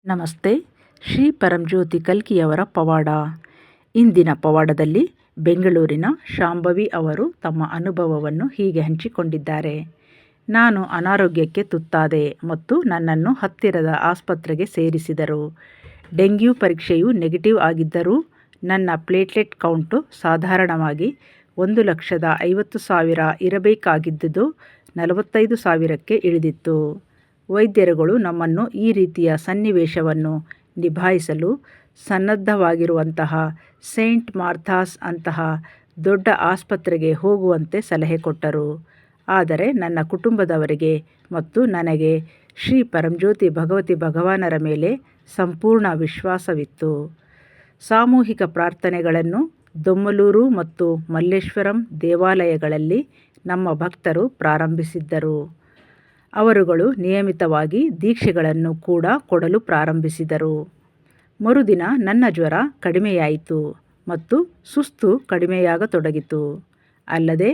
ನಮಸ್ತೆ. ಶ್ರೀ ಪರಂಜ್ಯೋತಿ ಕಲ್ಕಿಯವರ ಪವಾಡ. ಇಂದಿನ ಪವಾಡದಲ್ಲಿ ಬೆಂಗಳೂರಿನ ಶಾಂಭವಿ ಅವರು ತಮ್ಮ ಅನುಭವವನ್ನು ಹೀಗೆ ಹಂಚಿಕೊಂಡಿದ್ದಾರೆ. ನಾನು ಅನಾರೋಗ್ಯಕ್ಕೆ ತುತ್ತಾದೆ ಮತ್ತು ನನ್ನನ್ನು ಹತ್ತಿರದ ಆಸ್ಪತ್ರೆಗೆ ಸೇರಿಸಿದರು. ಡೆಂಗ್ಯೂ ಪರೀಕ್ಷೆಯು ನೆಗೆಟಿವ್ ಆಗಿದ್ದರೂ ನನ್ನ ಪ್ಲೇಟ್ಲೆಟ್ ಕೌಂಟು ಸಾಧಾರಣವಾಗಿ 1,50,000 ಇರಬೇಕಾಗಿದ್ದುದು 45,000ಕ್ಕೆ ಇಳಿದಿತ್ತು. ವೈದ್ಯರುಗಳು ನಮ್ಮನ್ನು ಈ ರೀತಿಯ ಸನ್ನಿವೇಶವನ್ನು ನಿಭಾಯಿಸಲು ಸನ್ನದ್ಧವಾಗಿರುವಂತಹ ಸೇಂಟ್ ಮಾರ್ಥಾಸ್ ಅಂತಹ ದೊಡ್ಡ ಆಸ್ಪತ್ರೆಗೆ ಹೋಗುವಂತೆ ಸಲಹೆ ಕೊಟ್ಟರು. ಆದರೆ ನನ್ನ ಕುಟುಂಬದವರಿಗೆ ಮತ್ತು ನನಗೆ ಶ್ರೀ ಪರಂಜ್ಯೋತಿ ಭಗವತಿ ಭಗವಾನರ ಮೇಲೆ ಸಂಪೂರ್ಣ ವಿಶ್ವಾಸವಿತ್ತು. ಸಾಮೂಹಿಕ ಪ್ರಾರ್ಥನೆಗಳನ್ನು ದೊಮ್ಮಲೂರು ಮತ್ತು ಮಲ್ಲೇಶ್ವರಂ ದೇವಾಲಯಗಳಲ್ಲಿ ನಮ್ಮ ಭಕ್ತರು ಪ್ರಾರಂಭಿಸಿದ್ದರು. ಅವರುಗಳು ನಿಯಮಿತವಾಗಿ ದೀಕ್ಷೆಗಳನ್ನು ಕೂಡ ಕೊಡಲು ಪ್ರಾರಂಭಿಸಿದರು. ಮರುದಿನ ನನ್ನ ಜ್ವರ ಕಡಿಮೆಯಾಯಿತು ಮತ್ತು ಸುಸ್ತು ಕಡಿಮೆಯಾಗತೊಡಗಿತು. ಅಲ್ಲದೆ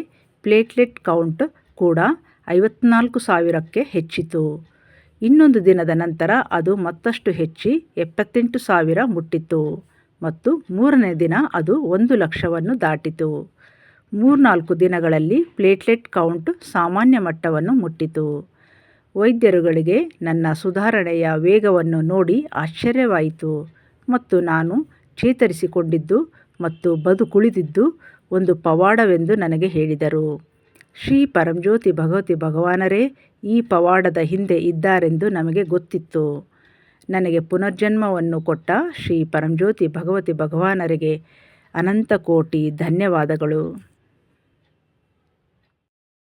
ಪ್ಲೇಟ್ಲೆಟ್ ಕೌಂಟ್ ಕೂಡ 54,000ಕ್ಕೆ ಹೆಚ್ಚಿತು. ಇನ್ನೊಂದು ದಿನದ ನಂತರ ಅದು ಮತ್ತಷ್ಟು ಹೆಚ್ಚಿ 78,000 ಮುಟ್ಟಿತು ಮತ್ತು ಮೂರನೇ ದಿನ ಅದು 1,00,000ವನ್ನು ದಾಟಿತು. 3-4 ದಿನಗಳಲ್ಲಿ ಪ್ಲೇಟ್ಲೆಟ್ ಕೌಂಟ್ ಸಾಮಾನ್ಯ ಮಟ್ಟವನ್ನು ಮುಟ್ಟಿತು. ವೈದ್ಯರುಗಳಿಗೆ ನನ್ನ ಸುಧಾರಣೆಯ ವೇಗವನ್ನು ನೋಡಿ ಆಶ್ಚರ್ಯವಾಯಿತು ಮತ್ತು ನಾನು ಚೇತರಿಸಿಕೊಂಡಿದ್ದು ಮತ್ತು ಬದುಕುಳಿದಿದ್ದು ಒಂದು ಪವಾಡವೆಂದು ನನಗೆ ಹೇಳಿದರು. ಶ್ರೀ ಪರಂಜ್ಯೋತಿ ಭಗವತಿ ಭಗವಾನರೇ ಈ ಪವಾಡದ ಹಿಂದೆ ಇದ್ದಾರೆಂದು ನಮಗೆ ಗೊತ್ತಿತ್ತು. ನನಗೆ ಪುನರ್ಜನ್ಮವನ್ನು ಕೊಟ್ಟ ಶ್ರೀ ಪರಂಜ್ಯೋತಿ ಭಗವತಿ ಭಗವಾನರಿಗೆ ಅನಂತ ಕೋಟಿ ಧನ್ಯವಾದಗಳು.